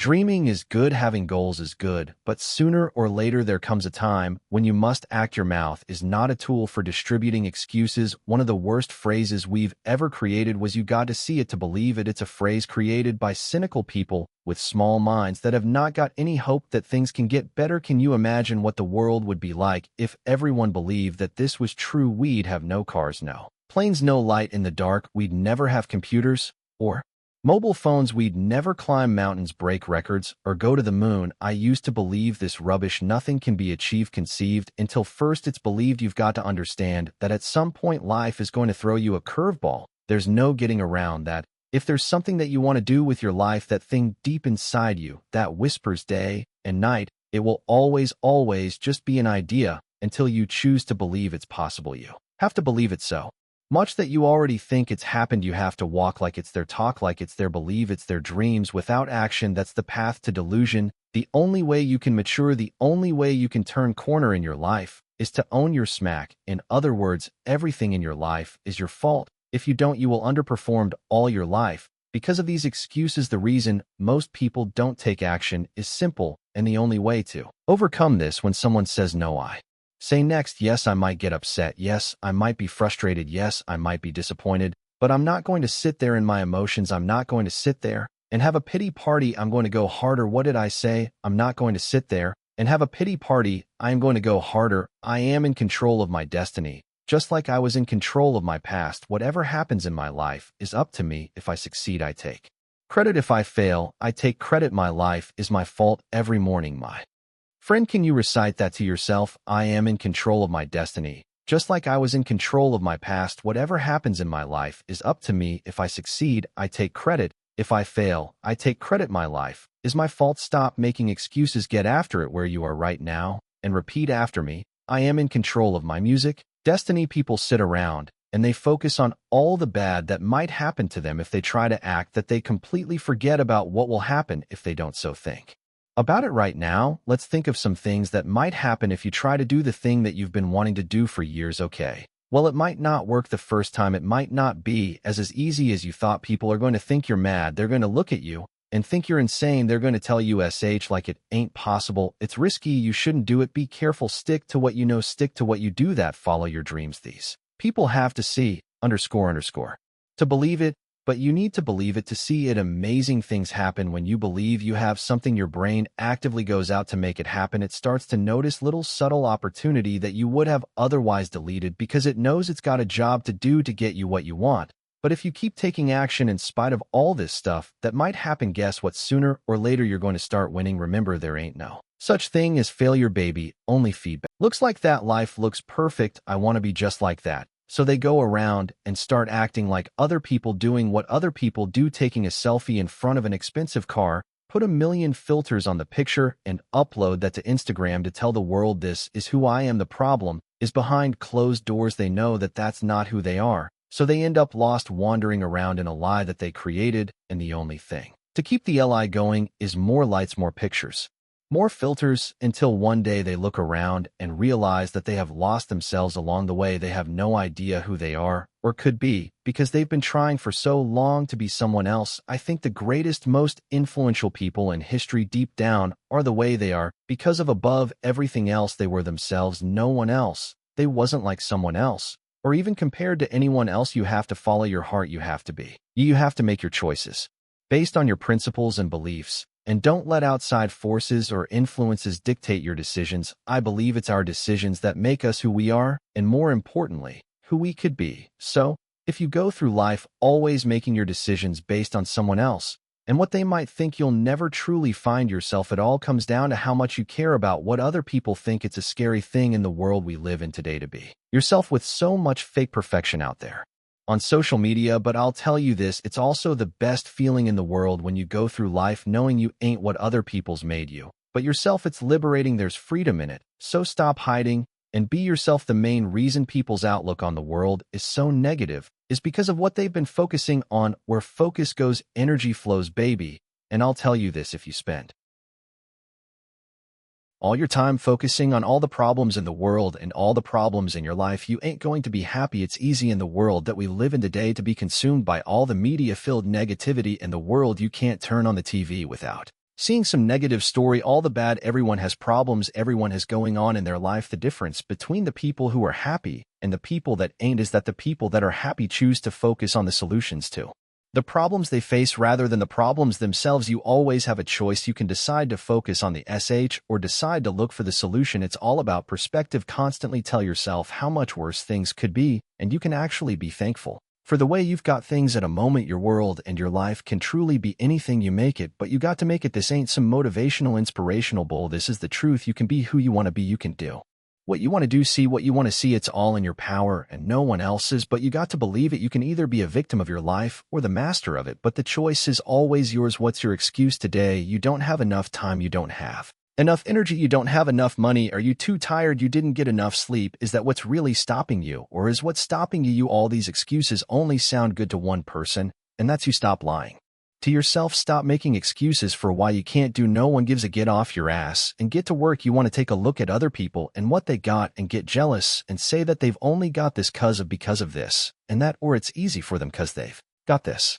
Dreaming is good, having goals is good, but sooner or later there comes a time when you must act. Your mouth is not a tool for distributing excuses. One of the worst phrases we've ever created was "you got to see it to believe it." It's a phrase created by cynical people with small minds that have not got any hope that things can get better. Can you imagine what the world would be like if everyone believed that this was true? We'd have no cars, no planes, no light in the dark. We'd never have computers or mobile phones. We'd never climb mountains, break records, or go to the moon. I used to believe this rubbish. Nothing can be achieved, conceived, until first it's believed. You've got to understand that at some point life is going to throw you a curveball. There's no getting around that. If there's something that you want to do with your life, that thing deep inside you that whispers day and night, it will always, always just be an idea until you choose to believe it's possible. You have to believe it so much that you already think it's happened. You have to walk like it's there, talk like it's there, believe it's their dreams. Without action, that's the path to delusion. The only way you can mature, the only way you can turn corner in your life is to own your smack. In other words, everything in your life is your fault. If you don't, you will underperform all your life. Because of these excuses, the reason most people don't take action is simple, and the only way to overcome this: when someone says no, I say next. Yes, I might get upset. Yes, I might be frustrated. Yes, I might be disappointed. But I'm not going to sit there in my emotions. I'm not going to sit there and have a pity party. I'm going to go harder. What did I say? I'm not going to sit there and have a pity party. I am going to go harder. I am in control of my destiny, just like I was in control of my past. Whatever happens in my life is up to me. If I succeed, I take credit. If I fail, I take credit. My life is my fault every morning. My friend, can you recite that to yourself? I am in control of my destiny, just like I was in control of my past. Whatever happens in my life is up to me. If I succeed, I take credit. If I fail, I take credit. My life is my fault. Stop making excuses. Get after it where you are right now and repeat after me. I am in control of my music destiny. People sit around and they focus on all the bad that might happen to them if they try to act, that they completely forget about what will happen if they don't. So think about it right now. Let's think of some things that might happen if you try to do the thing that you've been wanting to do for years. Okay, well, it might not work the first time. It might not be as easy as you thought. People are going to think you're mad. They're going to look at you and think you're insane. They're going to tell you like it ain't possible. It's risky. You shouldn't do it. Be careful. Stick to what you know. Stick to what you do. That follow your dreams. These people have to see __ to believe it, but you need to believe it to see it. Amazing things happen when you believe you have something. Your brain actively goes out to make it happen. It starts to notice little subtle opportunity that you would have otherwise deleted because it knows it's got a job to do to get you what you want. But if you keep taking action in spite of all this stuff that might happen, guess what? Sooner or later, you're going to start winning. Remember, there ain't no such thing as failure, baby, only feedback. Looks like that life looks perfect. I want to be just like that. So they go around and start acting like other people, doing what other people do, taking a selfie in front of an expensive car, put a million filters on the picture, and upload that to Instagram to tell the world, this is who I am. The problem is behind closed doors. They know that that's not who they are. So they end up lost, wandering around in a lie that they created, and the only thing to keep the lie going is more lights, more pictures, more filters, until one day they look around and realize that they have lost themselves along the way. They have no idea who they are or could be because they've been trying for so long to be someone else. I think the greatest, most influential people in history deep down are the way they are because of above everything else they were themselves. No one else. They wasn't like someone else or even compared to anyone else. You have to follow your heart. You have to be. You have to make your choices based on your principles and beliefs, and don't let outside forces or influences dictate your decisions. I believe it's our decisions that make us who we are, and more importantly, who we could be. So, if you go through life always making your decisions based on someone else and what they might think, you'll never truly find yourself. It all comes down to how much you care about what other people think. It's a scary thing in the world we live in today to be yourself with so much fake perfection out there on social media. But I'll tell you this, it's also the best feeling in the world when you go through life knowing you ain't what other people's made you, but yourself. It's liberating. There's freedom in it. So stop hiding and be yourself. The main reason people's outlook on the world is so negative is because of what they've been focusing on. Where focus goes, energy flows, baby. And I'll tell you this, if you spend all your time focusing on all the problems in the world and all the problems in your life, you ain't going to be happy. It's easy in the world that we live in today to be consumed by all the media-filled negativity in the world. You can't turn on the TV without Seeing some negative story, all the bad, everyone has problems, everyone has going on in their life. The difference between the people who are happy and the people that ain't is that the people that are happy choose to focus on the solutions to the problems they face rather than the problems themselves. You always have a choice. You can decide to focus on the SH or decide to look for the solution. It's all about perspective. Constantly tell yourself how much worse things could be, and you can actually be thankful for the way you've got things at a moment. Your world and your life can truly be anything you make it, but you got to make it. This ain't some motivational, inspirational bull. This is the truth. You can be who you want to be. You can do what you want to do, see what you want to see. It's all in your power and no one else's, but you got to believe it. You can either be a victim of your life or the master of it, but the choice is always yours. What's your excuse today? You don't have enough time. You don't have enough energy. You don't have enough money. Are you too tired? You didn't get enough sleep. Is that what's really stopping you? Or is what's stopping you? All these excuses only sound good to one person, and that's you. Stop lying to yourself. Stop making excuses for why you can't do. No one gives a. Get off your ass and get to work. You want to take a look at other people and what they got and get jealous and say that they've only got this because of this and that, or it's easy for them because they've got this.